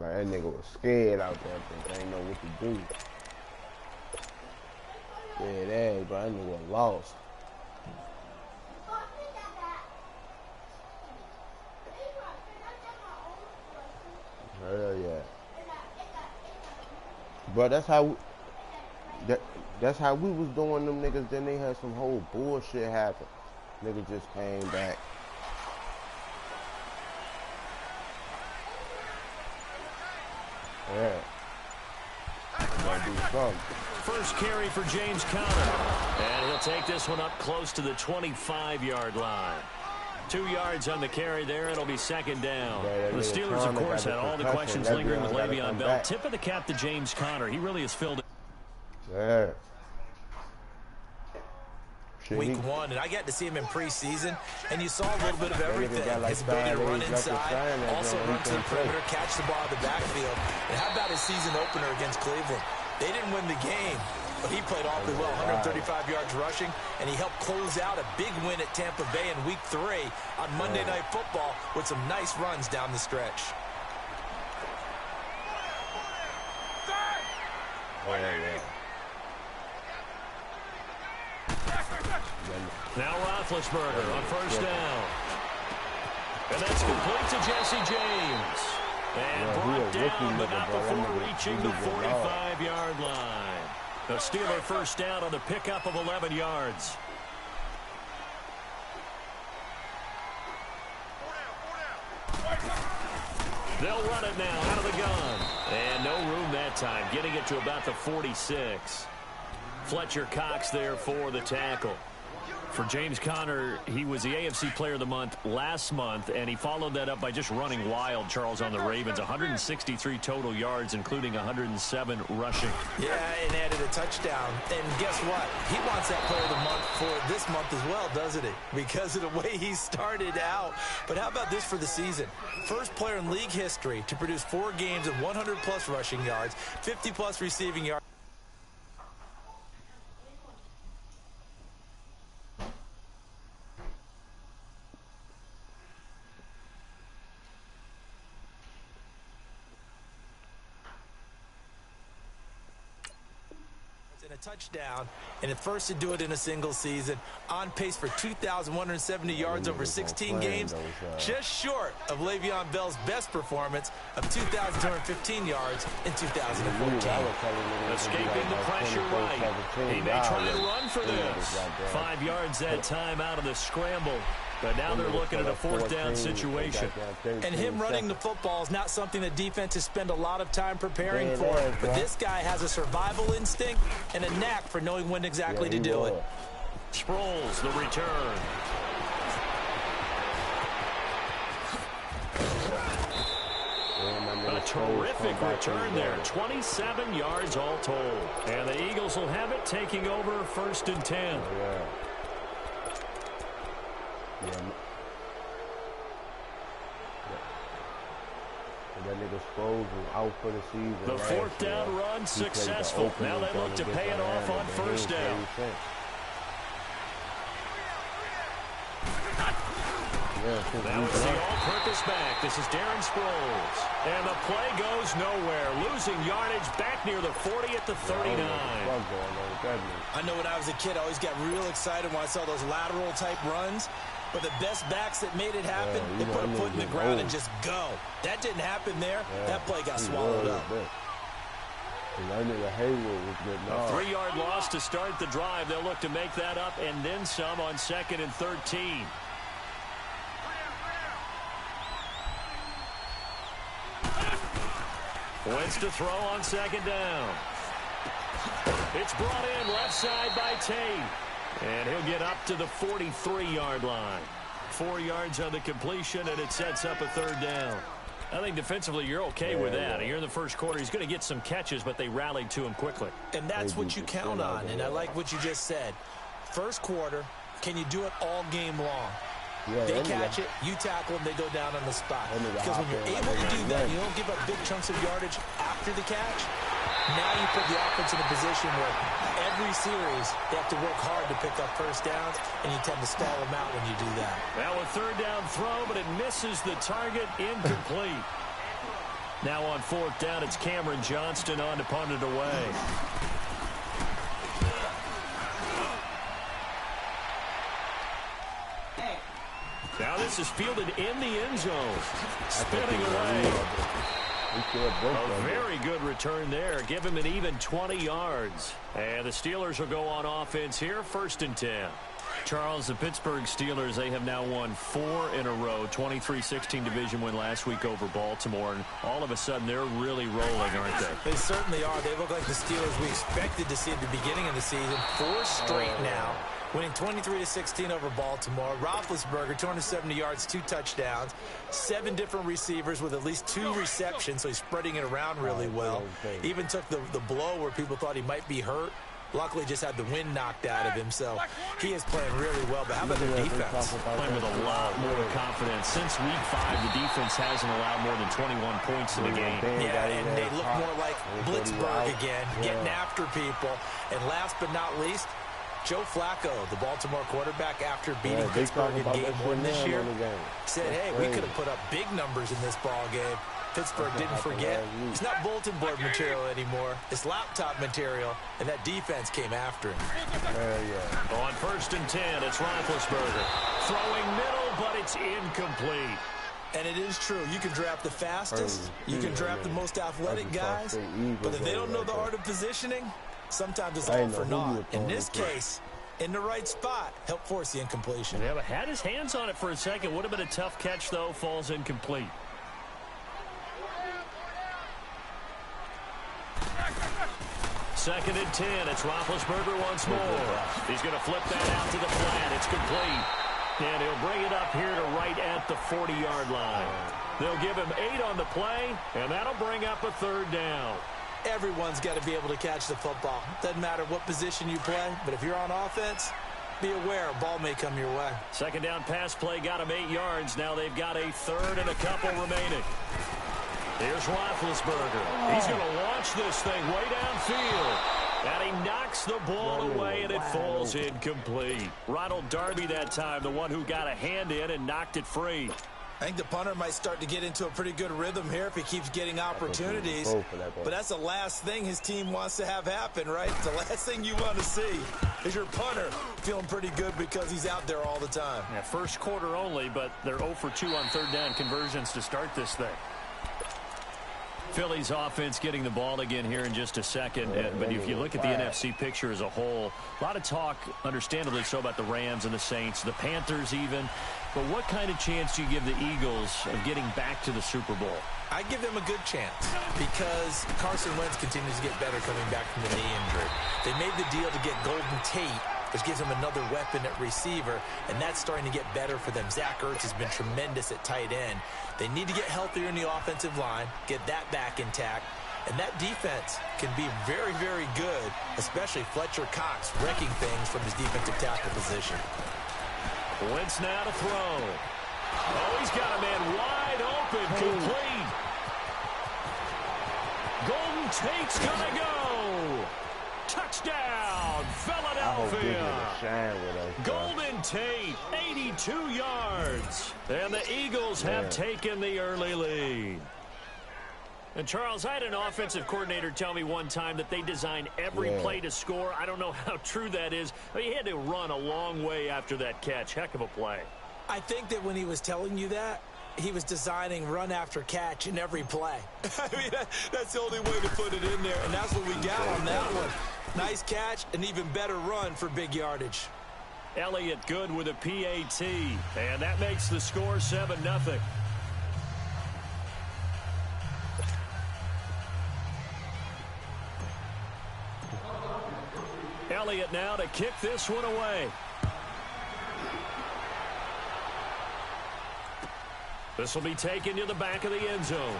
But that nigga was scared out there, but they ain't know what to do. Dead ass, bro. That nigga was lost. Hell yeah. But that's how we was doing them niggas. Then they had some whole bullshit happen. Niggas just came back. Yeah. Gotta do something. First carry for James Conner. And he'll take this one up close to the 25-yard line. 2 yards on the carry there. It'll be second down. Yeah, the Steelers, of course, had all the questions lingering with Le'Veon Bell. Tip of the cap to James Conner. He really has filled it. Yeah. Week 1, and I got to see him in preseason, and you saw a little bit of everything. His ability to run inside, also run to the perimeter, catch the ball in the backfield. And how about his season opener against Cleveland? They didn't win the game, but he played awfully well, 135 yards rushing, and he helped close out a big win at Tampa Bay in Week 3 on Monday Night Football with some nice runs down the stretch. Now Roethlisberger on first down. And that's complete to Jesse James. And brought down, but not before reaching the 45-yard line. The Steeler first down on the pickup of 11 yards. They'll run it now out of the gun. And no room that time, getting it to about the 46. Fletcher Cox there for the tackle. For James Conner, he was the AFC Player of the Month last month, and he followed that up by just running wild, Charles, on the Ravens. 163 total yards, including 107 rushing. Yeah, and added a touchdown. And guess what? He wants that Player of the Month for this month as well, doesn't he? Because of the way he started out. But how about this for the season? First player in league history to produce 4 games of 100-plus rushing yards, 50-plus receiving yards. Touchdown, and at first to do it in a single season, on pace for 2,170 yards over 16 games, just short of Le'Veon Bell's best performance of 2,215 yards in 2014. Escaping the pressure right. He may try and run for this. 5 yards that time out of the scramble. But now they're looking at a fourth down situation. And him running the football is not something the defenses spend a lot of time preparing for. But this guy has a survival instinct and a knack for knowing when exactly to do it. Sproles, the return. A terrific return there. 27 yards all told. And the Eagles will have it, taking over 1st and 10. That nigga Sproles was out for the season. The fourth down run successful. Now they look to pay it off on first down. That was the all-purpose back. This is Darren Sproles. And the play goes nowhere. Losing yardage back near the 40 at the 39. I know when I was a kid, I always got real excited when I saw those lateral-type runs. But the best backs that made it happen, they put a foot in the ground and just go. That didn't happen there. That play got swallowed up. A 3-yard loss to start the drive. They'll look to make that up and then some on 2nd and 13. Wentz to throw on 2nd down. It's brought in left side by Tate. And he'll get up to the 43-yard line. 4 yards on the completion, and it sets up a 3rd down. I think defensively you're okay with that. Here in the first quarter, he's going to get some catches, but they rallied to him quickly. And that's what you count on, and I like what you just said. First quarter, can you do it all game long? They catch it, you tackle them, they go down on the spot. Because when you're able to do that, you don't give up big chunks of yardage after the catch. Now you put the offense in a position where every series they have to work hard to pick up first downs, and you tend to stall them out when you do that. Now a 3rd down throw, but it misses the target, incomplete. Now on 4th down, it's Cameron Johnston on to punt it away. Now this is fielded in the end zone. Spinning away. A very good return there. Give him an even 20 yards. And the Steelers will go on offense here, 1st and 10. Charles, the Pittsburgh Steelers, they have now won 4 in a row. 23-16 division win last week over Baltimore. And all of a sudden, they're really rolling, aren't they? They certainly are. They look like the Steelers we expected to see at the beginning of the season. 4 straight now. Winning 23-16 over Baltimore. Roethlisberger, 270 yards, 2 touchdowns. 7 different receivers with at least 2 receptions, so he's spreading it around really well. Even took the blow where people thought he might be hurt. Luckily, just had the wind knocked out of him, so he is playing really well. But how about their defense? Playing with a lot more confidence. Since week 5, the defense hasn't allowed more than 21 points in the game. Yeah, and they look more like Blitzburg again, getting after people. And last but not least, Joe Flacco, the Baltimore quarterback, after beating Pittsburgh in game 1 this year, said, hey, we could have put up big numbers in this ball game. Pittsburgh didn't forget. It's not bulletin board material anymore. It's laptop material, and that defense came after him. On 1st and 10, it's Roethlisberger. Throwing middle, but it's incomplete. And it is true. You can draft the fastest. You can draft the most athletic guys. But if they don't know the art of positioning, sometimes it's all for naught. In this case, in the right spot, helped force the incompletion. Yeah, but had his hands on it for a second. Would have been a tough catch, though. Falls incomplete. Second and 10. It's Roethlisberger once more. He's going to flip that out to the flat. It's complete. And he'll bring it up here to right at the 40-yard line. They'll give him 8 on the play, and that'll bring up a 3rd down. Everyone's got to be able to catch the football. Doesn't matter what position you play, but if you're on offense, be aware a ball may come your way. 2nd down pass play got him 8 yards. Now they've got a 3rd and a couple remaining. Here's Roethlisberger. He's going to launch this thing way downfield. And he knocks the ball away, and it falls incomplete. Ronald Darby that time, the one who got a hand in and knocked it free. I think the punter might start to get into a pretty good rhythm here if he keeps getting opportunities. But that's the last thing his team wants to have happen, right? The last thing you want to see is your punter feeling pretty good because he's out there all the time. Yeah, first quarter only, but they're 0 for 2 on 3rd down conversions to start this thing. Philly's offense getting the ball again here in just a second. But if you look at the NFC picture as a whole, a lot of talk, understandably so, about the Rams and the Saints, the Panthers even. But what kind of chance do you give the Eagles of getting back to the Super Bowl? I give them a good chance because Carson Wentz continues to get better coming back from the knee injury. They made the deal to get Golden Tate, which gives them another weapon at receiver, and that's starting to get better for them. Zach Ertz has been tremendous at tight end. They need to get healthier in the offensive line, get that back intact, and that defense can be very, very good, especially Fletcher Cox wrecking things from his defensive tackle position. Wentz now to throw. Oh, he's got a man wide open, complete. Golden Tate's gonna go. Touchdown, Philadelphia. Golden Tate, 82 yards. And the Eagles have taken the early lead. And, Charles, I had an offensive coordinator tell me one time that they design every play to score. I don't know how true that is, but he had to run a long way after that catch. Heck of a play. I think that when he was telling you that, he was designing run after catch in every play. I mean, that's the only way to put it in there, and that's what we got on that one. Nice catch, an even better run for big yardage. Elliott good with a PAT, and that makes the score 7-0. Elliott now to kick this one away. This will be taken to the back of the end zone.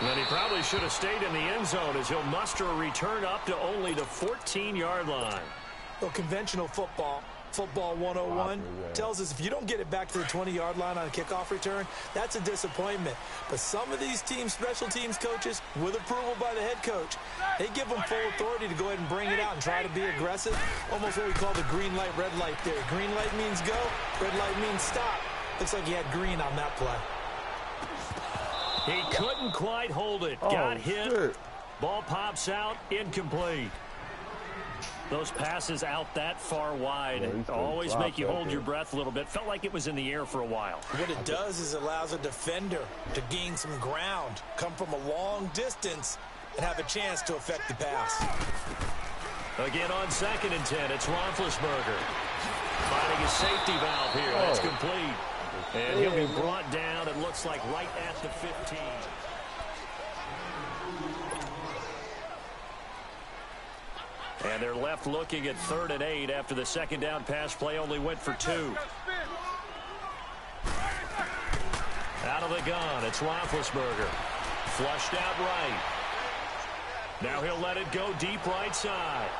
And he probably should have stayed in the end zone as he'll muster a return up to only the 14-yard line. Well, conventional football 101, tells us if you don't get it back to the 20-yard line on a kickoff return, that's a disappointment. But some of these teams, special teams coaches, with approval by the head coach, they give them full authority to go ahead and bring it out and try to be aggressive. Almost what we call the green light, red light theory. Green light means go, red light means stop. Looks like he had green on that play. He couldn't quite hold it. Got hit. Shit. Ball pops out. Incomplete. Those passes out that far wide always make you hold your breath a little bit. Felt like it was in the air for a while. What it does is it allows a defender to gain some ground, come from a long distance, and have a chance to affect the pass. Again on 2nd and 10, it's Roethlisberger. Finding a safety valve here. That's complete. And he'll be brought down, it looks like, right at the 15. And they're left looking at 3rd and 8 after the 2nd down pass play only went for 2. Out of the gun, it's Roethlisberger. Flushed out right. Now he'll let it go deep right side.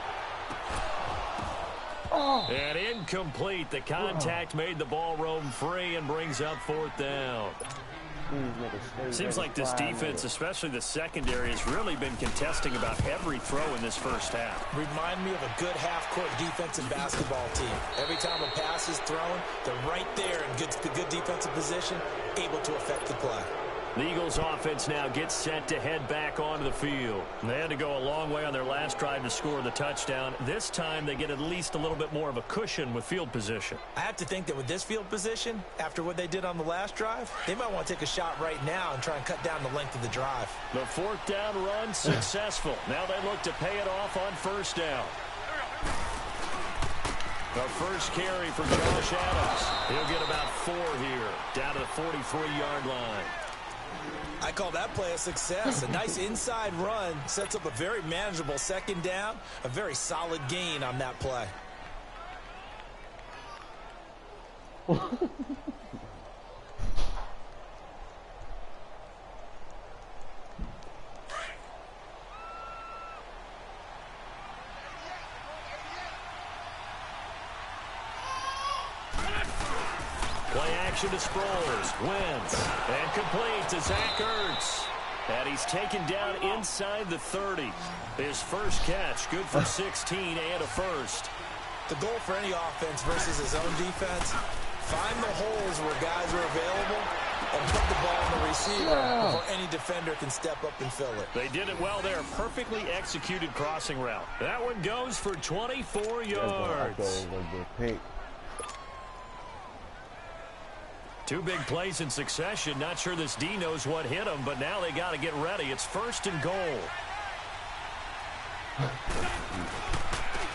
And incomplete. The contact made the ball roam free and brings up 4th down. Seems like this defense, especially the secondary, has really been contesting about every throw in this first half. Remind me of a good half-court defensive basketball team. Every time a pass is thrown, they're right there in good defensive position, able to affect the play. The Eagles offense now gets set to head back onto the field. They had to go a long way on their last drive to score the touchdown. This time they get at least a little bit more of a cushion with field position. I have to think that with this field position, after what they did on the last drive, they might want to take a shot right now and try and cut down the length of the drive. The 4th down run successful. Now they look to pay it off on 1st down. The first carry for Josh Adams. He'll get about 4 here, down to the 43-yard line. I call that play a success. A nice inside run sets up a very manageable 2nd down. A very solid gain on that play. Play action to Sproles. Wins. And complete to Zach Ertz. And he's taken down inside the 30. His first catch, good for 16 and a first. The goal for any offense versus his own defense, find the holes where guys are available and put the ball on the receiver before any defender can step up and fill it. They did it well there. Perfectly executed crossing route. That one goes for 24 yards. 2 big plays in succession. Not sure this D knows what hit him, but now they got to get ready. It's 1st and goal.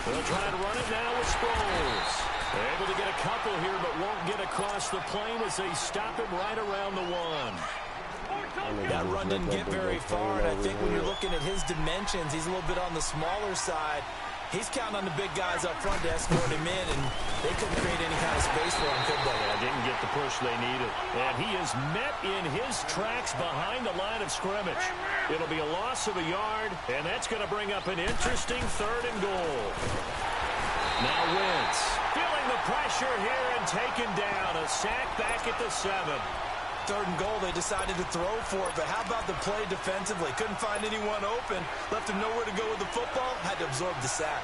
They'll try to run it now with Sproles. They're able to get a couple here, but won't get across the plane as they stop him right around the 1. That run didn't get very far, and I think when you're looking at his dimensions, he's a little bit on the smaller side. He's counting on the big guys up front to escort him in, and they couldn't create any kind of space for him, could they? Yeah, didn't get the push they needed. And he is met in his tracks behind the line of scrimmage. It'll be a loss of a yard, and that's going to bring up an interesting 3rd and goal. Now Wentz feeling the pressure here and taken down. A sack back at the 7. 3rd and goal, they decided to throw for it, but how about the play defensively? Couldn't find anyone open, left him nowhere to go with the football, had to absorb the sack.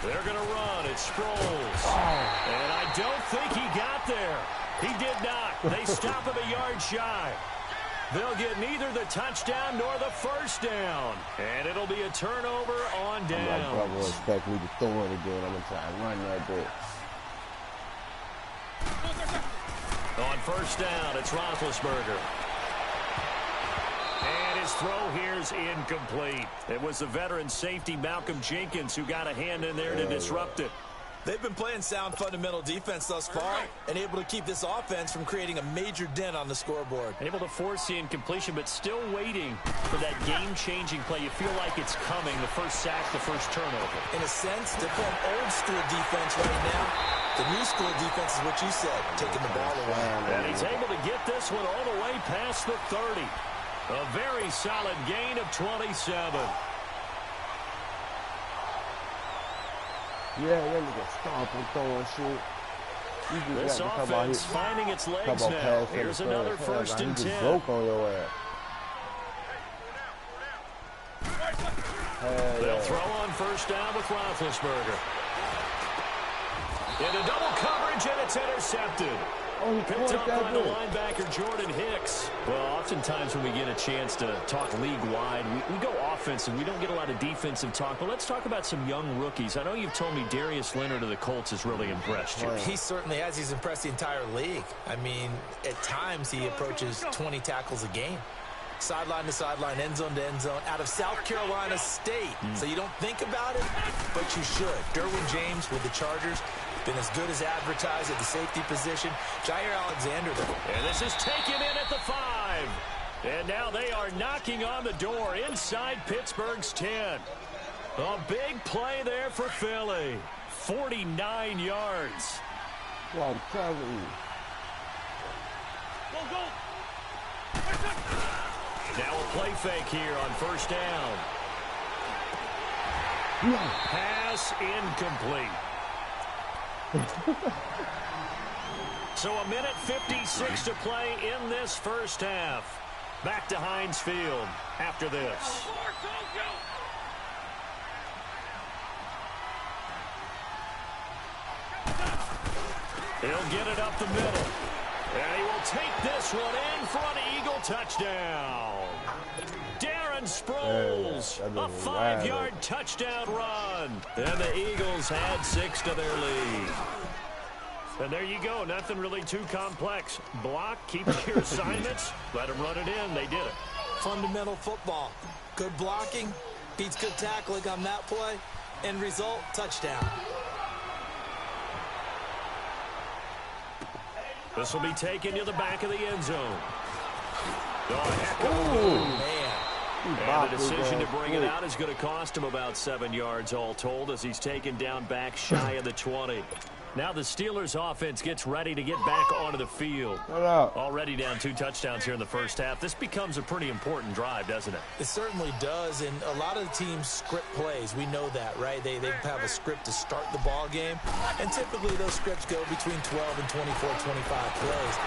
They're going to run. It's Sproles. And I don't think he got there. He did not. They stop him a yard shy. They'll get neither the touchdown nor the 1st down. And it'll be a turnover on down. My brother expect me to throw it again. I'm going to try and run that bit. On 1st down, it's Roethlisberger. And his throw here's incomplete. It was the veteran safety Malcolm Jenkins who got a hand in there to disrupt it. They've been playing sound fundamental defense thus far and able to keep this offense from creating a major dent on the scoreboard. Able to force the incompletion, but still waiting for that game-changing play. You feel like it's coming, the first sack, the first turnover. In a sense, they're playing old-school defense right now. The new school defense is what you said, taking the ball away. And he's able to get this one all the way past the 30. A very solid gain of 27. Yeah, that nigga stop and throwing shit. This offense finding its legs now. Here's another 1st and 10. Broke on your ass. They'll throw on first down with Roethlisberger. Into double coverage, and it's intercepted. Picked up by the linebacker, Jordan Hicks. Well, oftentimes when we get a chance to talk league-wide, we go offensive. We don't get a lot of defensive talk. But let's talk about some young rookies. I know you've told me Darius Leonard of the Colts has really impressed you. He certainly has. He's impressed the entire league. I mean, at times he approaches 20 tackles a game. Sideline to sideline, end zone to end zone, out of South Carolina State. So you don't think about it, but you should. Derwin James with the Chargers, been as good as advertised at the safety position. Jair Alexander, though. And this is taken in at the 5. And now they are knocking on the door inside Pittsburgh's 10. A big play there for Philly. 49 yards. Well, I'm telling you. Go. Now a play fake here on first down. Pass incomplete. So a minute 56 to play in this first half. Back to Heinz Field after this. He'll get it up the middle. And he will take this one in for an Eagle touchdown. Darren Sproles, a 5-yard touchdown run. And the Eagles add 6 to their lead. And there you go. Nothing really too complex. Block, keep your assignments, let them run it in. They did it. Fundamental football. Good blocking, beats good tackling on that play. End result, touchdown. This will be taken to the back of the end zone. Oh, heck of a move, man. And the decision to bring it out is going to cost him about 7 yards all told as he's taken down back shy of the 20. Now the Steelers offense gets ready to get back onto the field. Already down 2 touchdowns here in the first half. This becomes a pretty important drive, doesn't it? It certainly does, and a lot of the teams script plays. We know that, right? They have a script to start the ball game, and typically those scripts go between 12 and 24, 25 plays.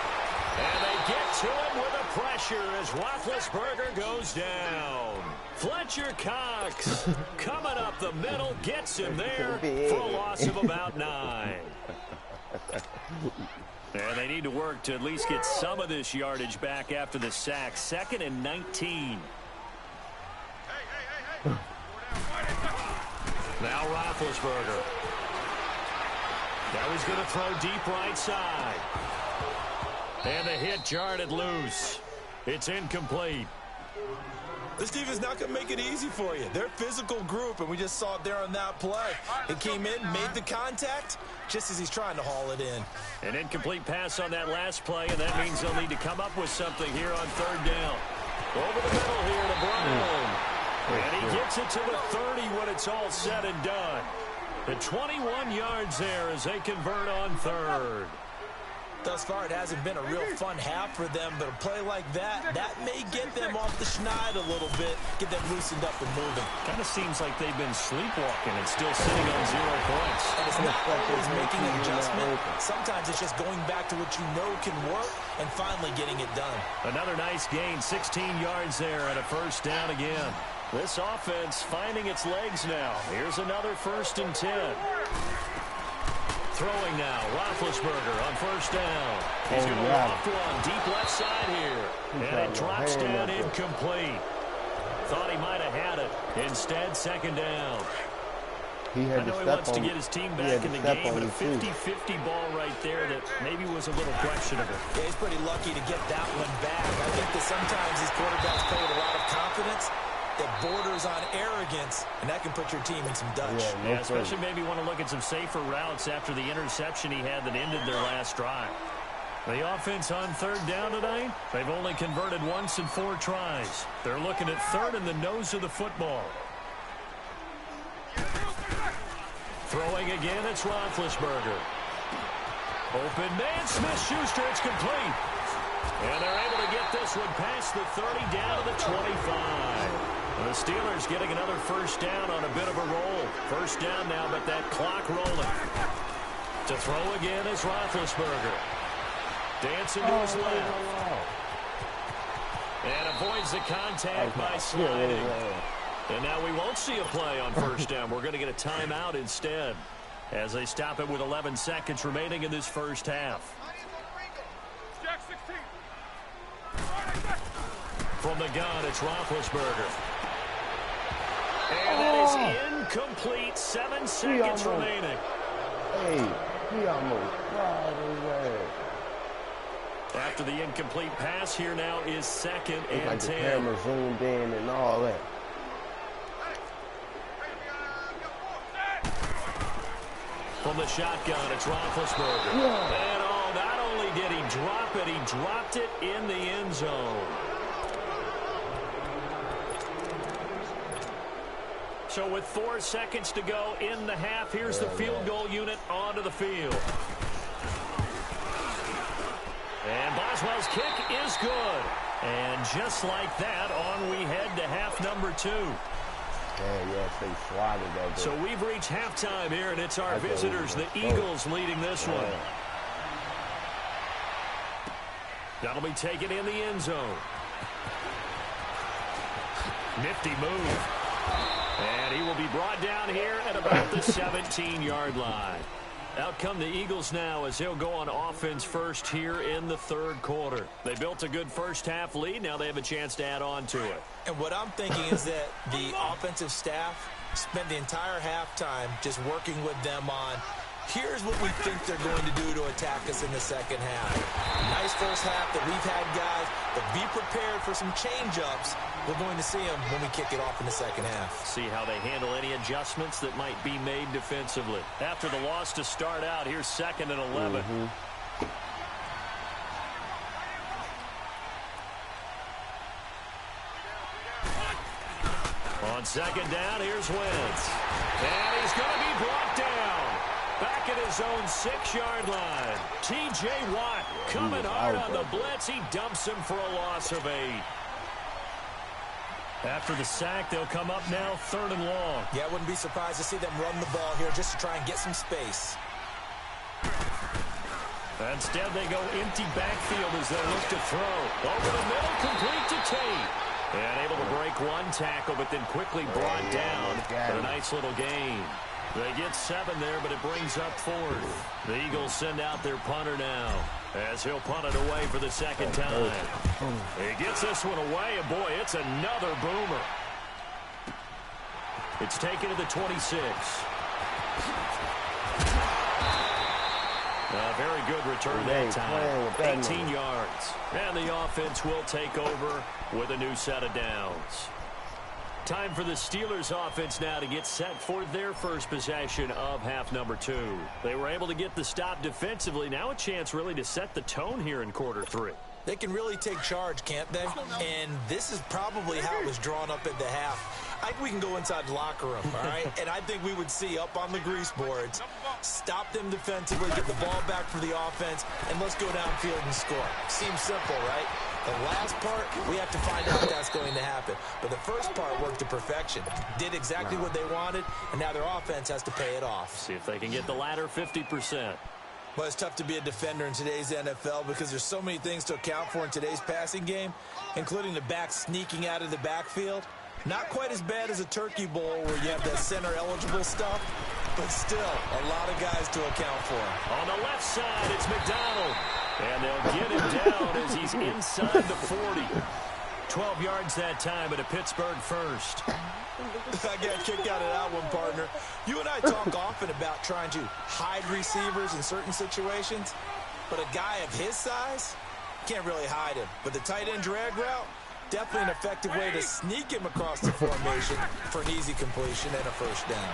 And they get to him with a pressure as Roethlisberger goes down. Fletcher Cox coming up the middle, gets him there for a loss of about 9. And they need to work to at least get some of this yardage back after the sack. 2nd and 19. Now Roethlisberger. Now he's going to throw deep right side. And the hit jarred it loose. It's incomplete. This defense not going to make it easy for you. They're a physical group, and we just saw it there on that play. It came in, made the contact, just as he's trying to haul it in. An incomplete pass on that last play, and that means they'll need to come up with something here on 3rd down. Over the middle here to Brown. And he gets it to the 30 when it's all said and done. The 21 yards there as they convert on 3rd. Thus far, it hasn't been a real fun half for them, but a play like that may get them off the schneid a little bit, get them loosened up and moving. Kind of seems like they've been sleepwalking and still sitting on 0 points. And it's not always making an adjustment. Sometimes it's just going back to what you know can work and finally getting it done. Another nice gain, 16 yards there and a first down again. This offense finding its legs now. Here's another 1st and 10. Throwing now, Roethlisberger on first down. He's going to loft one deep left side here. And it drops down incomplete. Thought he might have had it. Instead, 2nd down. I know he wants to get his team back in the game, but a 50-50 ball right there that maybe was a little questionable. Yeah, he's pretty lucky to get that one back. I think that sometimes these quarterbacks play with a lot of confidence that borders on arrogance, and that can put your team in some Dutch. Yeah, especially maybe want to look at some safer routes after the interception he had that ended their last drive. The offense on 3rd down tonight, they've only converted once in 4 tries. They're looking at 3rd in the nose of the football. Throwing again, it's Roethlisberger. Open man, Smith-Schuster, it's complete. And they're able to get this one past the 30 down to the 25. The Steelers getting another first down on a bit of a roll. First down now, but that clock rolling. To throw again is Roethlisberger. Dancing to his left. And avoids the contact by sliding. And now we won't see a play on first down. We're going to get a timeout instead as they stop it with 11 seconds remaining in this first half. From the gun, it's Roethlisberger. And that is incomplete. 7 seconds remaining. Hey, he almost cried his ass. After the incomplete pass, here now is second and like 10. The camera zoomed in and all that. From the shotgun, it's Roethlisberger. Yeah. And not only did he drop it, he dropped it in the end zone. So with 4 seconds to go in the half, here's the field goal unit onto the field. And Boswell's kick is good. And just like that, on we head to half number 2. Yes, they swatted that. So we've reached halftime here, and it's our visitors, the Eagles, leading this one. That'll be taken in the end zone. Nifty move. And he will be brought down here at about the 17-yard line. Out come the Eagles now as they'll go on offense first here in the third quarter. They built a good first half lead. Now they have a chance to add on to it. And what I'm thinking is that the offensive staff spent the entire halftime just working with them on, here's what we think they're going to do to attack us in the second half. Nice first half that we've had, guys, but be prepared for some change-ups. We're going to see them when we kick it off in the second half. See how they handle any adjustments that might be made defensively. After the loss to start out, here's second and 11. On second down, here's Wentz. And he's going to be brought down. Back at his own 6-yard line. T.J. Watt coming hard on the blitz. He dumps him for a loss of 8. After the sack, they'll come up now third and long. Yeah, I wouldn't be surprised to see them run the ball here just to try and get some space. Instead, they go empty backfield as they look to throw. Over the middle, complete to Tate. And able to break one tackle, but then quickly brought down. But a nice little gain. They get 7 there, but it brings up 4th. The Eagles send out their punter now as he'll punt it away for the second time. He gets this one away, and boy, it's another boomer. It's taken to the 26. A very good return that time. 18 yards. And the offense will take over with a new set of downs. Time for the Steelers offense now to get set for their first possession of half number 2. They were able to get the stop defensively. Now a chance really to set the tone here in quarter 3. They can really take charge, can't they? And this is probably how it was drawn up at the half. I think we can go inside the locker room, all right? And I think we would see up on the grease boards, stop them defensively, get the ball back for the offense, and let's go downfield and score. Seems simple, right? The last part, we have to find out if that's going to happen. But the first part worked to perfection. Did exactly what they wanted, and now their offense has to pay it off. See if they can get the latter 50%. Well, it's tough to be a defender in today's NFL because there's so many things to account for in today's passing game, including the back sneaking out of the backfield. Not quite as bad as a turkey bowl where you have that center-eligible stuff, but still a lot of guys to account for. On the left side, it's McDonald. And they'll get him down as he's inside the 40. 12 yards that time at a Pittsburgh first. I got kicked out of that one, partner. You and I talk often about trying to hide receivers in certain situations, but a guy of his size can't really hide him. But the tight end drag route, definitely an effective way to sneak him across the formation for an easy completion and a first down.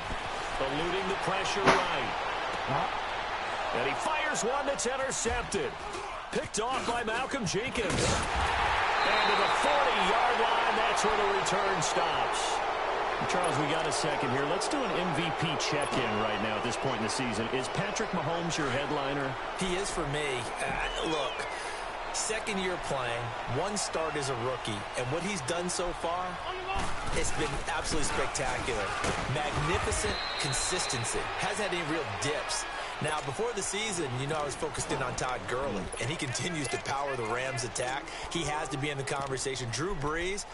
Eluding the pressure right. And he fires one that's intercepted. Picked off by Malcolm Jenkins. And to the 40-yard line, that's where the return stops. Charles, we got a second here. Let's do an MVP check-in right now at this point in the season. Is Patrick Mahomes your headliner? He is for me. Look, second year playing, one start as a rookie, and what he's done so far, it's been absolutely spectacular. Magnificent consistency. Hasn't had any real dips. Now, before the season, you know I was focused in on Todd Gurley, and he continues to power the Rams' attack. He has to be in the conversation. Drew Brees,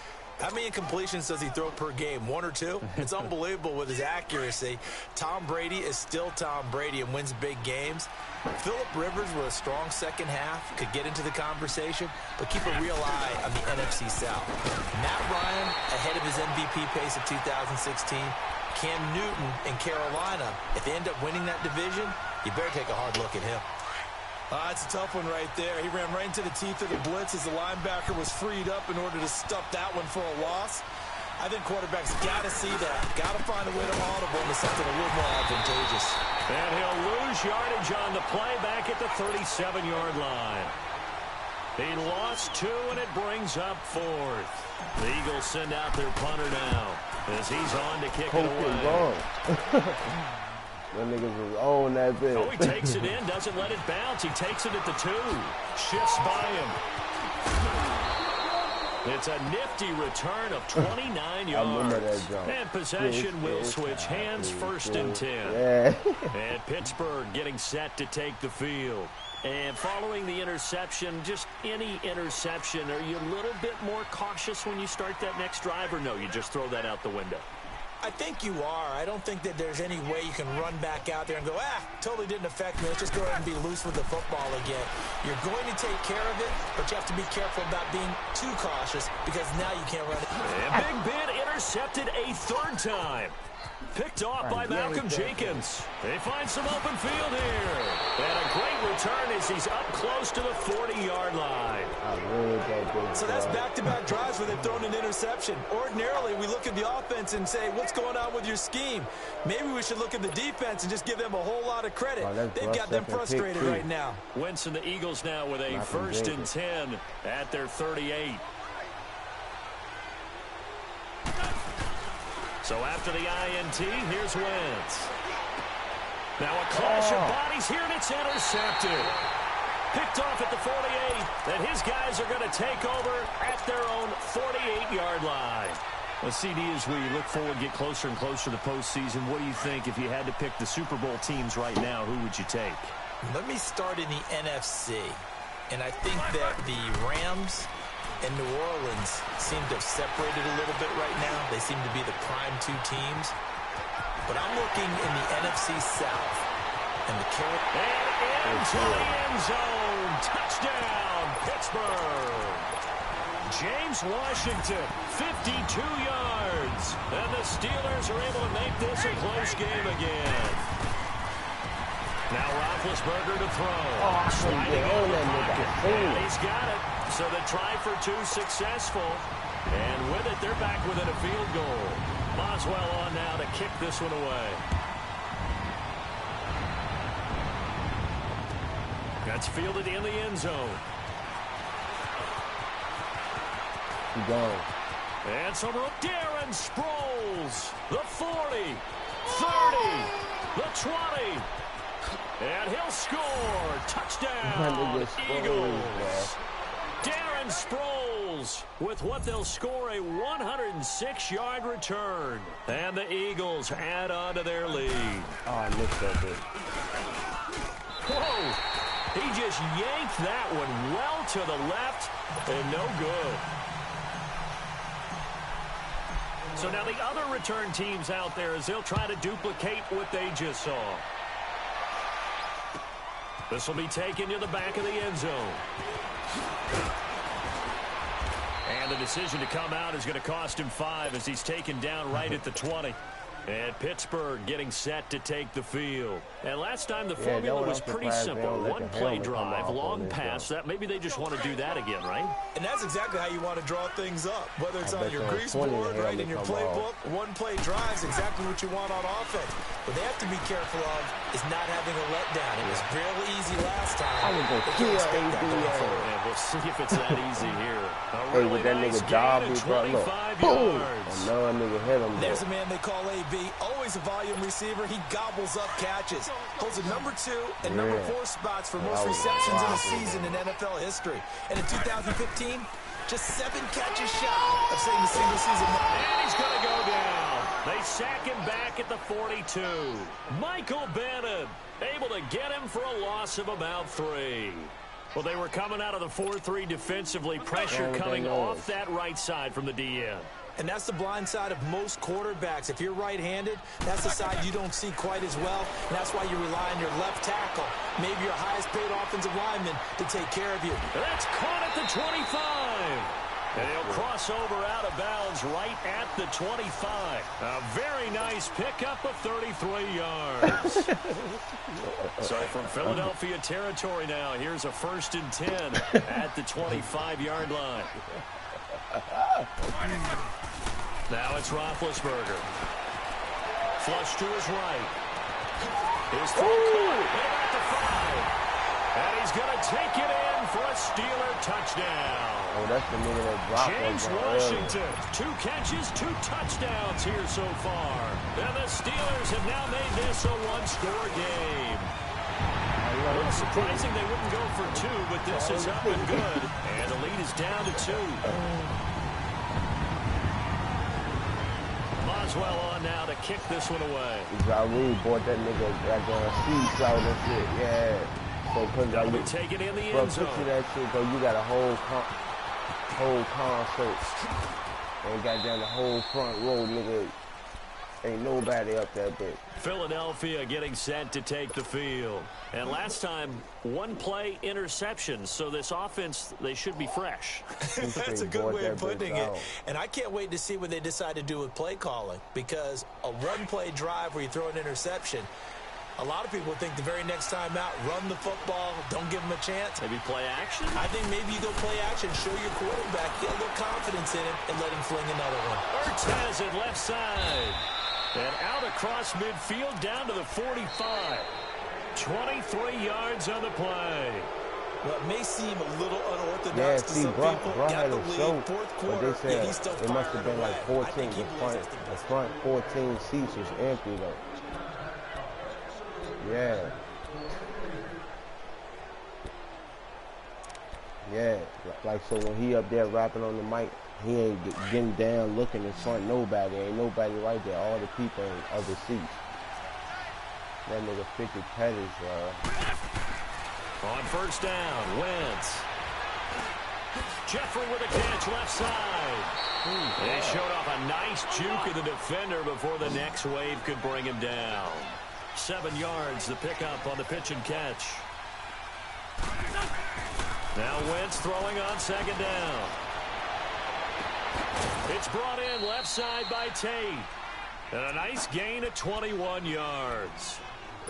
How many incompletions does he throw per game? 1 or 2? It's unbelievable with his accuracy. Tom Brady is still Tom Brady and wins big games. Phillip Rivers with a strong second half could get into the conversation, but keep a real eye on the NFC South. Matt Ryan ahead of his MVP pace of 2016. Cam Newton in Carolina. If they end up winning that division, you better take a hard look at him. It's a tough one right there. He ran right into the teeth of the blitz as the linebacker was freed up in order to stuff that one for a loss. I think quarterbacks got to see that. Got to find a way to audible into something a little more advantageous. And he'll lose yardage on the play back at the 37-yard line. He lost 2, and it brings up 4th. The Eagles send out their punter now as he's on to kick it away. That niggas was on that bitch. Oh, he takes it in, doesn't let it bounce. He takes it at the 2. Shifts by him. It's a nifty return of 29 yards. And possession will switch hands, 1st and 10. Yeah. And Pittsburgh getting set to take the field. And following the interception, just any interception, are you a little bit more cautious when you start that next drive, or no, you just throw that out the window? I think you are. I don't think that there's any way you can run back out there and go, totally didn't affect me. Let's just go ahead and be loose with the football again. You're going to take care of it, but you have to be careful about being too cautious because now you can't run it. And Big Ben intercepted a 3rd time. Picked off by Malcolm Jenkins. They find some open field here. And a great return as he's up close to the 40-yard line. So that's back-to-back drives where they've thrown an interception. Ordinarily, we look at the offense and say, what's going on with your scheme? Maybe we should look at the defense and just give them a whole lot of credit. They've got them frustrated right now. Wentz and the Eagles now with a 1st and 10 at their 38. So after the INT, here's Wentz. Now a clash of bodies here, and it's intercepted. Picked off at the 48, and his guys are going to take over at their own 48-yard line. Well, CD, as we look forward, get closer and closer to the postseason, what do you think if you had to pick the Super Bowl teams right now, who would you take? Let me start in the NFC. And I think that the Rams and New Orleans seem to have separated a little bit right now. They seem to be the prime 2 teams. But I'm looking in the NFC South. And the And into the end zone. Touchdown, Pittsburgh. James Washington, 52 yards. And the Steelers are able to make this a close game again. Now Roethlisberger to throw. Sliding over the pocket. And he's got it. So the try for 2 successful. And with it, they're back within a field goal. Boswell on now to kick this one away. That's fielded in the end zone. Keep going. And some room. Darren Sproles. The 40. 30. The 20. And he'll score. Touchdown, Eagles. Darren Sproles with what they'll score a 106-yard return. And the Eagles add on to their lead. Oh, I missed that bit. Whoa. He just yanked that one well to the left and no good. So now the other return teams out there as they'll try to duplicate what they just saw. This will be taken to the back of the end zone. And the decision to come out is going to cost him 5 as he's taken down right at the 20. And Pittsburgh getting set to take the field. And last time the formula was pretty simple. One play drive, long pass. That maybe they just want to do that again, right? And that's exactly how you want to draw things up. Whether it's on your grease board, right, in your playbook, one play drive is exactly what you want on offense. What they have to be careful of is not having a letdown. It was real easy last time. I would go kill ABA. And we'll see if it's that easy here. Hey, with that nigga job, he brought, look, boom! Another nigga hit him. There's a man they call AB. Always a volume receiver. He gobbles up catches. Holds a number 2 and number 4 spots for most receptions in a season in NFL history. And in 2015, just 7 catches shy of setting the single season. And he's going to go down. They sack him back at the 42. Michael Bannon able to get him for a loss of about 3. Well, they were coming out of the 4-3 defensively. Pressure coming off that right side from the DN. And that's the blind side of most quarterbacks. If you're right-handed, that's the side you don't see quite as well. And that's why you rely on your left tackle, maybe your highest-paid offensive lineman, to take care of you. That's caught at the 25. And he'll cross over out of bounds right at the 25. A very nice pickup of 33 yards. So from Philadelphia territory now, here's a 1st and 10 at the 25-yard line. Now it's Roethlisberger. Flush to his right. His throw caught at the 5. And he's going to take it in for a Steeler touchdown. Oh, that's the nigga that dropped James Washington, 2 catches, 2 touchdowns here so far. And the Steelers have now made this a 1-score game. A little surprising they wouldn't go for 2, but this is up and good. And the lead is down to 2. Boswell on now to kick this one away. I really bought that nigga like on seats out and shit. Yeah. So That'll be taken in the end zone. Picture that shit, though. You got a whole concert. And got down the whole front row, nigga. Ain't nobody up that bitch. Philadelphia getting set to take the field. And last time, 1-play interception. So this offense, they should be fresh. That's a good way of putting it. And I can't wait to see what they decide to do with play calling. Because a 1-play drive where you throw an interception, a lot of people think the very next time out, run the football, don't give him a chance. Maybe play action? I think maybe you go play action, show your quarterback, get a little confidence in him, and let him fling another one. Ertz has it left side. And out across midfield down to the 45. 23 yards on the play. Well, it may seem a little unorthodox to some people. Got the lead, fourth quarter, but they said it must have been like 14. The front 14 seats was empty, though. Yeah. Yeah. Like, so when he up there rapping on the mic, he ain't getting down looking in front nobody. Ain't nobody right there. All the people in other seats. That nigga 50 petties, On first down, Wentz. Jeffrey with a catch left side. They showed off a nice juke of the defender before the next wave could bring him down. 7 yards, the pickup on the pitch and catch. Now Wentz throwing on second down. It's brought in left side by Tate. And a nice gain of 21 yards.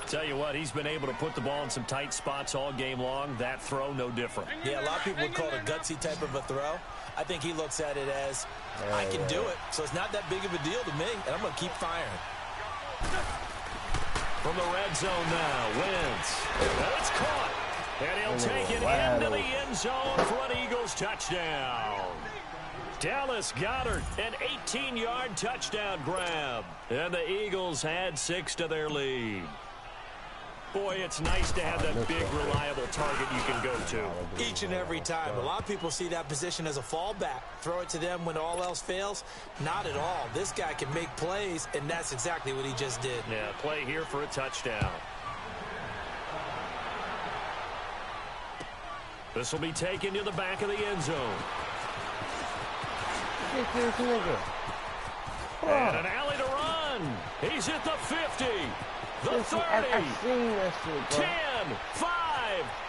Tell you what, he's been able to put the ball in some tight spots all game long. That throw, no different. Yeah, a lot of people would call it a gutsy type of a throw. I think he looks at it as, I can do it. So it's not that big of a deal to me, and I'm going to keep firing. From the red zone now, Wentz. And it's caught. And he'll take it into the end zone for an Eagles touchdown. Dallas Goedert, an 18-yard touchdown grab. And the Eagles add 6 to their lead. Boy, it's nice to have that big, reliable target you can go to. Each and every time. A lot of people see that position as a fallback. Throw it to them when all else fails. Not at all. This guy can make plays, and that's exactly what he just did. Yeah, play here for a touchdown. This will be taken to the back of the end zone. And an alley to run. He's at the 50. The 30, 10, 5,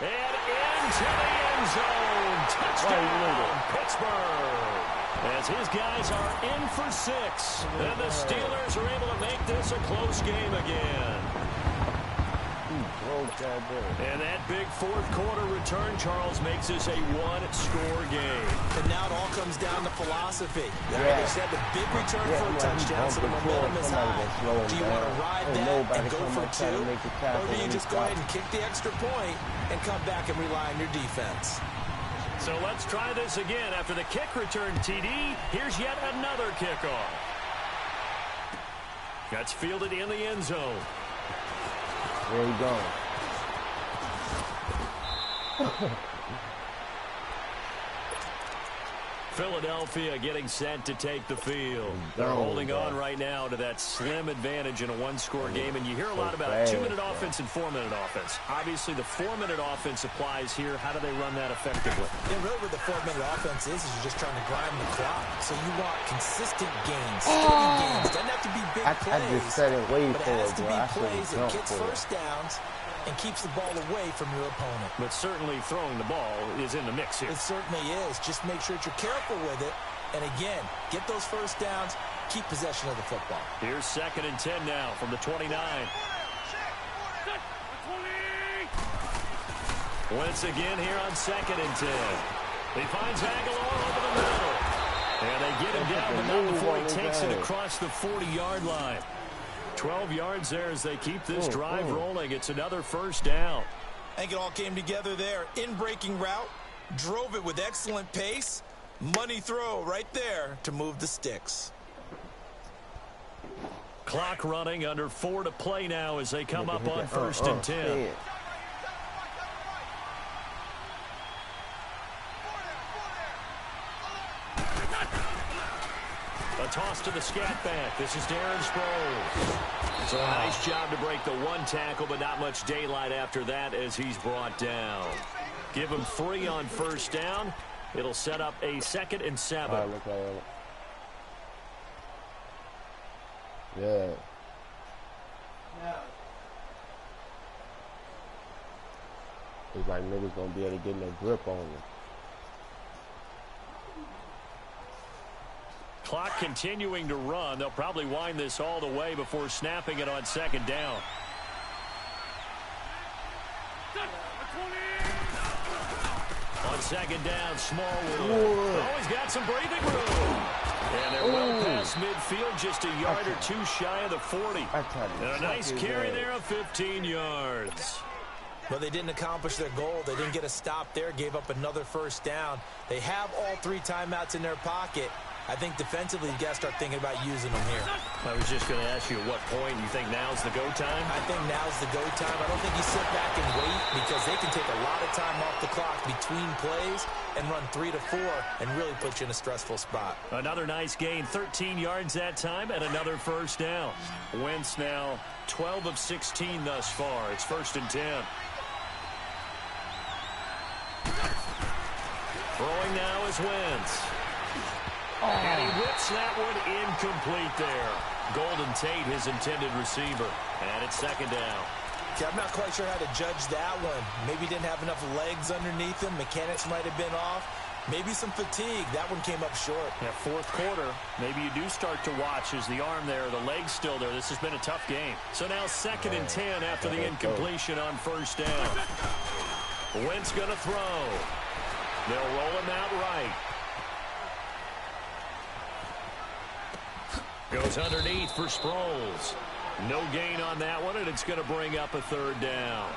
and into the end zone. Touchdown, Pittsburgh. As his guys are in for 6. And the Steelers are able to make this a close game again. And that big fourth quarter return, Charles, makes this a 1-score game. And now it all comes down to philosophy. They said the big return for a touchdown, so the momentum is high. Do you want to ride that and go for 2? Or do you just go ahead and kick the extra point and come back and rely on your defense? So let's try this again. After the kick return, TD, here's yet another kickoff. That's fielded in the end zone. There you go. Philadelphia getting set to take the field. They're holding on right now to that slim advantage in a one-score game, and you hear a lot about 2-minute offense and 4-minute offense. Obviously, the 4-minute offense applies here. How do they run that effectively? Yeah, really what the 4-minute offense is you're just trying to grind the clock. So you want consistent gains, steady gains. Doesn't have to be big plays, I just said it way but it has to be plays that gets first downs and keeps the ball away from your opponent. But certainly throwing the ball is in the mix here. It certainly is. Just make sure that you're careful with it. And again, get those first downs, keep possession of the football. Here's 2nd and 10 now from the 29. Once again here on 2nd and 10. He finds Aguilar over the middle. And they get him down, but not before he takes it across the 40-yard line. 12 yards there as they keep this drive rolling. It's another first down. I think it all came together there. In-breaking route, drove it with excellent pace. Money throw right there to move the sticks. Clock running, under 4 to play now as they come up on 1st and 10. A toss to the scat back. This is Darren Sproles. So a nice job to break the one tackle, but not much daylight after that as he's brought down. Give him 3 on first down. It'll set up a 2nd and 7. Look at it. Yeah. It's like niggas gonna be able to get no grip on it. Clock continuing to run. They'll probably wind this all the way before snapping it on 2nd down. On 2nd down, Smallwood. Oh, he's got some breathing room. And they're well past midfield, just a yard or 2 shy of the 40. And a nice carry there of 15 yards. Well, they didn't accomplish their goal. They didn't get a stop there, gave up another first down. They have all 3 timeouts in their pocket. I think defensively, you got to start thinking about using them here. I was just going to ask you at what point you think now's the go time? I think now's the go time. I don't think you sit back and wait because they can take a lot of time off the clock between plays and run 3 to 4 and really put you in a stressful spot. Another nice gain, 13 yards that time, and another first down. Wentz now 12 of 16 thus far. It's 1st and 10. Throwing now is Wentz. And he whips that one incomplete there. Golden Tate, his intended receiver. And it's 2nd down. Okay, I'm not quite sure how to judge that one. Maybe didn't have enough legs underneath him. Mechanics might have been off. Maybe some fatigue. That one came up short. Yeah, 4th quarter. Maybe you do start to watch as the arm there, the leg's still there. This has been a tough game. So now 2nd and 10 after the incompletion on first down. Wentz going to throw. They'll roll him out right. Goes underneath for Sproles. No gain on that one, and it's going to bring up a 3rd down.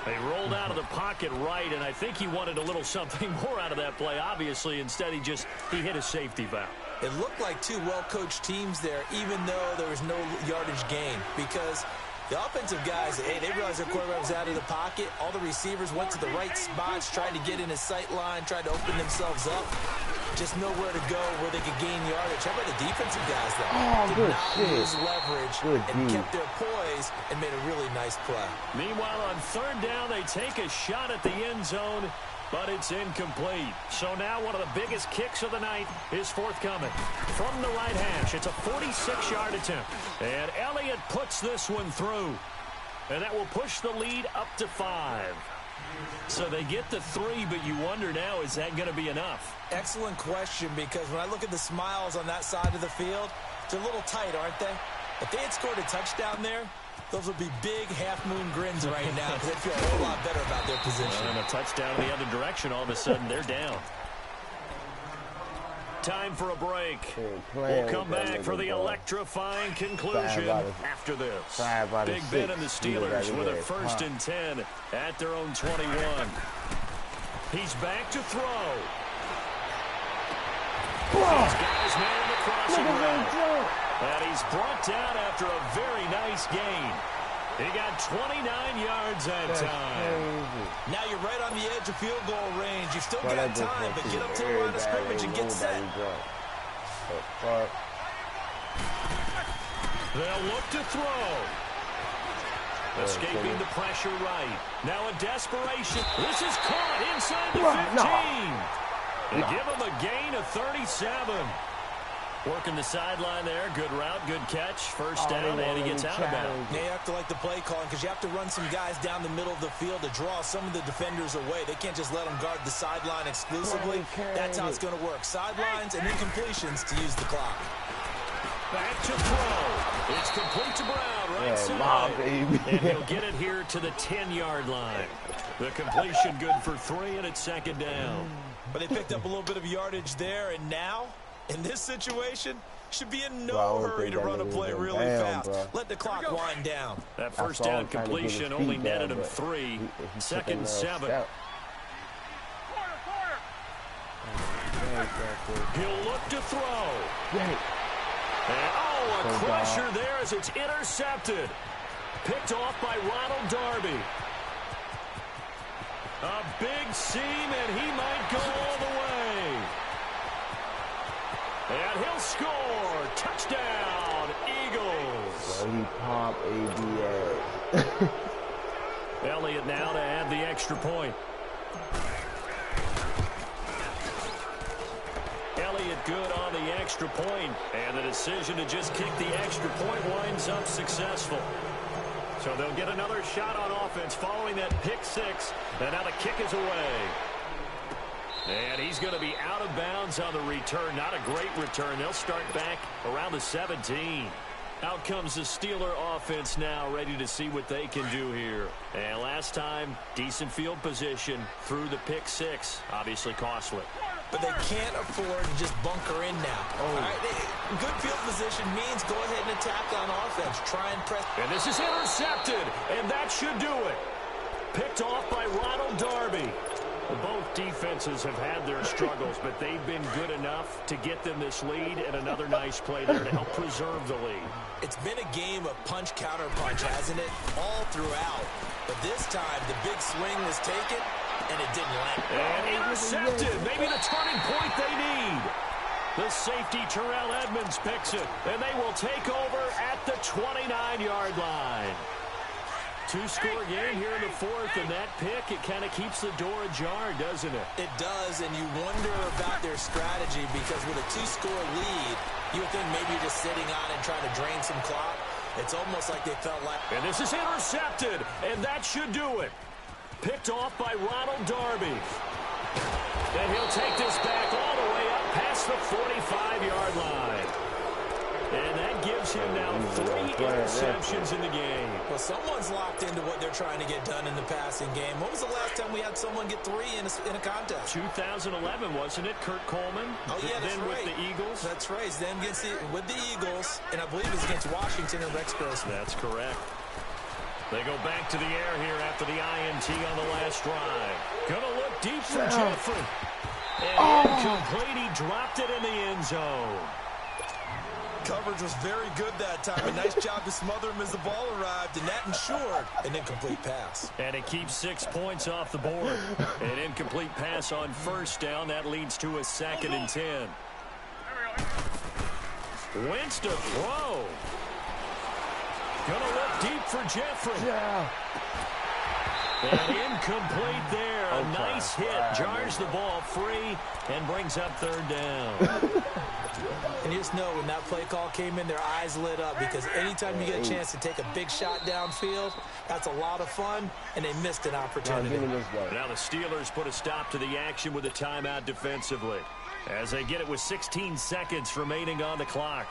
They rolled out of the pocket right, and I think he wanted a little something more out of that play. Obviously, instead he hit a safety valve. It looked like 2 well-coached teams there, even though there was no yardage gain, because the offensive guys, they realized their quarterback was out of the pocket. All the receivers went to the right spots, tried to get in his sight line, tried to open themselves up. Just nowhere to go where they could gain yardage. How about the defensive guys, though? Did not lose leverage and kept their poise and made a really nice play. Meanwhile, on 3rd down, they take a shot at the end zone, but it's incomplete. So now one of the biggest kicks of the night is forthcoming. From the right hash, it's a 46-yard attempt. And Elliott puts this one through. And that will push the lead up to 5. So they get the 3, but you wonder now, is that going to be enough? Excellent question, because when I look at the smiles on that side of the field, they're a little tight, aren't they? If they had scored a touchdown there, those would be big half-moon grins right now because they'd feel a whole lot better about their position. And a touchdown in the other direction, all of a sudden they're down. Time for a break. We'll come back for the electrifying conclusion after this. Big Ben and the Steelers with a 1st and 10 at their own 21. He's back to throw. These guys man the crossing route. And he's brought down after a very nice gain. He got 29 yards that time. Now you're right on the edge of field goal range. You've still got time, but get up to the line of scrimmage and get set. They'll look to throw. Escaping the pressure right. Now in desperation. This is caught inside the 15. They give him a gain of 37. Working the sideline there. Good route, good catch. First down, and he gets out of bounds. Now you have to like the play calling because you have to run some guys down the middle of the field to draw some of the defenders away. They can't just let them guard the sideline exclusively. That's how it's going to work. Sidelines and incompletions to use the clock. Back to throw. It's complete to Brown, right side. And he'll get it here to the 10-yard line. The completion good for 3, and it's second down. But they picked up a little bit of yardage there, and now, in this situation, should be in no hurry to run a play really fast. Let the clock wind down. That first down completion only netted him 3. Second and 7. He'll look to throw. And, a crusher there as it's intercepted. Picked off by Ronald Darby. A big seam, and he might go all the way. And he'll score. Touchdown, Eagles. He pop ABA. Elliott now to add the extra point. Elliott good on the extra point, and the decision to just kick the extra point winds up successful. So they'll get another shot on offense following that pick 6, and now the kick is away. And he's going to be out of bounds on the return. Not a great return. They'll start back around the 17. Out comes the Steeler offense now, ready to see what they can do here. And last time, decent field position through the pick 6. Obviously costly. But they can't afford to just bunker in now. All right, good field position means go ahead and attack on offense. Try and press. And this is intercepted, and that should do it. Picked off by Ronald Darby. Both defenses have had their struggles, but they've been good enough to get them this lead, and another nice play there to help preserve the lead. It's been a game of punch-counter-punch, hasn't it? All throughout. But this time, the big swing was taken, and it didn't land. And intercepted. Maybe the turning point they need. The safety, Terrell Edmonds, picks it, and they will take over at the 29-yard line. Two-score game here in the 4th, and that pick, it kind of keeps the door ajar, doesn't it? It does, and you wonder about their strategy because with a 2-score lead, you would think maybe you're just sitting on and trying to drain some clock. It's almost like they felt like... And this is intercepted, and that should do it. Picked off by Ronald Darby. And he'll take this back all the way up past the 45-yard line. And that gives him now 3 interceptions in the game. Well, someone's locked into what they're trying to get done in the passing game. When was the last time we had someone get 3 in a contest? 2011, wasn't it? Kurt Coleman? Oh, yeah, that's then right. With the Eagles? That's right. Then with the Eagles, and I believe it was against Washington and Rex Grossman. That's correct. They go back to the air here after the INT on the last drive. Gonna look deep for Jeffrey. And incomplete. He dropped it in the end zone. Coverage was very good that time. A nice job to smother him as the ball arrived, and that ensured an incomplete pass. And it keeps 6 points off the board. An incomplete pass on first down. That leads to a 2nd and 10. Wentz to throw. Gonna look deep for Jeffrey. And incomplete there. A nice hit. Jars the ball free and brings up 3rd down. And you just know when that play call came in, their eyes lit up because anytime you get a chance to take a big shot downfield, that's a lot of fun, and they missed an opportunity. Now the Steelers put a stop to the action with a timeout defensively as they get it with 16 seconds remaining on the clock.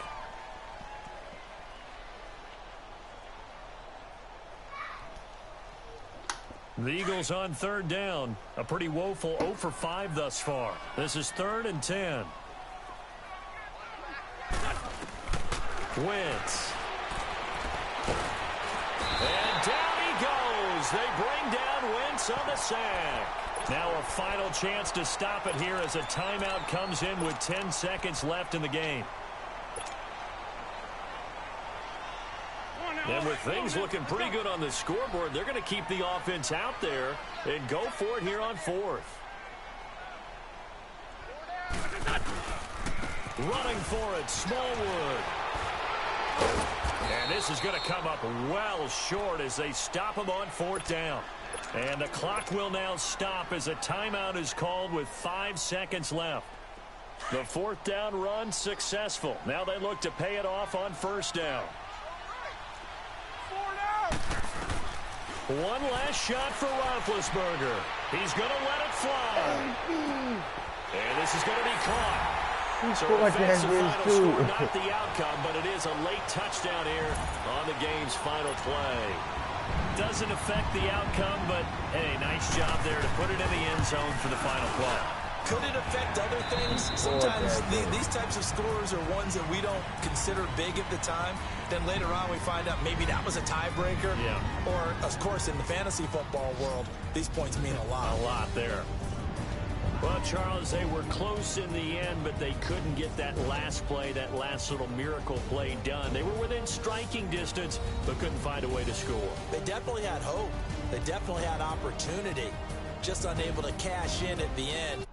The Eagles on 3rd down. A pretty woeful 0 for 5 thus far. This is 3rd and 10. Wentz. And down he goes. They bring down Wentz on the sack. Now a final chance to stop it here as a timeout comes in with 10 seconds left in the game. And with things looking pretty good on the scoreboard, they're going to keep the offense out there and go for it here on 4th. Running for it, Smallwood. And this is going to come up well short as they stop him on 4th down. And the clock will now stop as a timeout is called with 5 seconds left. The 4th down run successful. Now they look to pay it off on 1st down. One last shot for Roethlisberger. He's going to let it fly. And this is going to be caught. So offensive final score, not the outcome, but it is a late touchdown here on the game's final play. Doesn't affect the outcome, but, hey, nice job there to put it in the end zone for the final play. Could it affect other things? Sometimes these types of scores are ones that we don't consider big at the time. Then later on we find out maybe that was a tiebreaker. Yeah. Or, of course, in the fantasy football world, these points mean a lot. A lot there. Well, Charles, they were close in the end, but they couldn't get that last play, that last little miracle play done. They were within striking distance, but couldn't find a way to score. They definitely had hope. They definitely had opportunity. Just unable to cash in at the end.